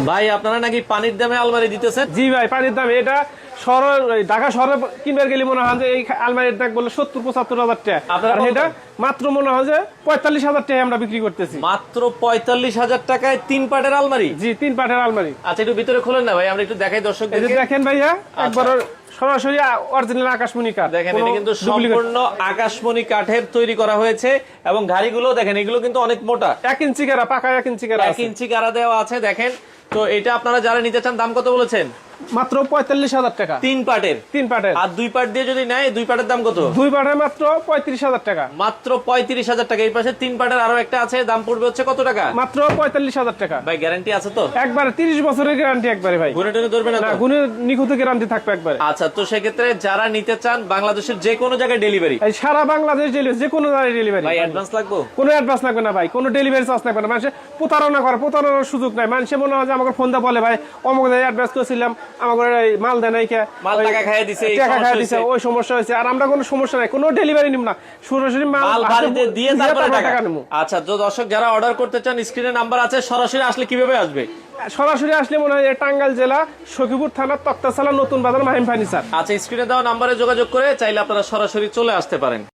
ভাই আপনারা নাকি পানির দামে আলমারি দিতেছেন? জি ভাই, পানির দাম এটা শহর, ঢাকা শহরে কিনবার গেলে মনে হয় যে এই আলমারির দাম বলে 70-75 হাজার টাকা, আপনারা আর কত এটা দাম? মাত্র মনে হয় যে 45 হাজার টাকায় আমরা বিক্রি করতেছি। মাত্র 45,000 টাকায় 3 পাটের আলমারি। জি, 3 পাটের আলমারি। আচ্ছা একটু ভিতরে খোলেন না ভাই, আমরা একটু দেখাই এই যে দর্শকদেরকে। দেখেন ভাইয়া, একবার সরাসরি অরিজিনাল আকাশমণি কাঠ, দেখেন কোনো এটা কিন্তু duplicate। সম্পূর্ণ আকাশমণি কাঠের তৈরি করা হয়েছে এবং গাড়িগুলো দেখেন এগুলো কিন্তু অনেক মোটা, 1 ইঞ্চি গাড়া, পাকা 1 ইঞ্চি গাড়া 1 আছে। ইঞ্চি গাড়া দেওয়া আছে। দেখেন তো এটা আপনারা যারা নিতে চান দাম কত বলেছেন? মাত্র 45,000 টাকা 3 পাটের। 3 পাটের। আর 2 পাট দিয়ে যদি নেয় 2 পাটের দাম কত? 2 পাটের মাত্র 35,000 টাকা। মাত্র 35,000 টাকা। এই পাশে 3 পাটের আরো একটা আছে, দাম পড়বে হচ্ছে কত টাকা? মাত্র 45,000 টাকা। ভাই গ্যারান্টি আছে তো? একবারে 30 বছরের গ্যারান্টি একবারে ভাই। গুনে টুনে ধরবে না না, তো? গুণের নিখুঁত গ্যারান্টি থাকবে একবারে। আচ্ছা তো সেক্ষেত্রে যারা নিতে চান বাংলাদেশের যে কোনো জায়গায় ডেলিভারি। এই সারা বাংলাদেশ ডেলিভারি, যে কোনো জায়গায় ডেলিভারি। ভাই অ্যাডভান্স লাগবে? কোনো অ্যাডভান্স লাগবে না ভাই, কোনো ডেলিভারি চার্জ লাগবে না। মানুষে প্রতারণা করে, প্রতারণার সুযোগ নাই। মানুষে মনে হয় যে আমাকে ফোন দিয়ে বলে ভাই অমুক জায়গায় অ্যাডভান্স করেছিলাম, আমাকে এই মাল দেয় নাই কে, মাল টাকা খাইয়ে দিছে, এই টাকা সমস্যা খাইয়ে দিছে, হয়েছে। ওই সমস্যা হয়েছে। আর আমরা কোনো সমস্যা নাই, কোনো ডেলিভারি নিব না, সরাসরি মাল মাল বাড়িতে দিয়ে তারপরে টাকা নেব। আচ্ছা তো দর্শক যারা অর্ডার করতে চান স্ক্রিনে নাম্বার আছে, সরাসরি আসলে কিভাবে আসবে? সরাসরি আসলে মনে হয় টাঙ্গাইল জেলা সখীপুর থানা তক্তাশালা নতুন বাজার মাহিম ফার্নিচার। আচ্ছা স্ক্রিনে দেওয়া নাম্বারে যোগাযোগ করে চাইলে আপনারা সরাসরি চলে আসতে পারেন।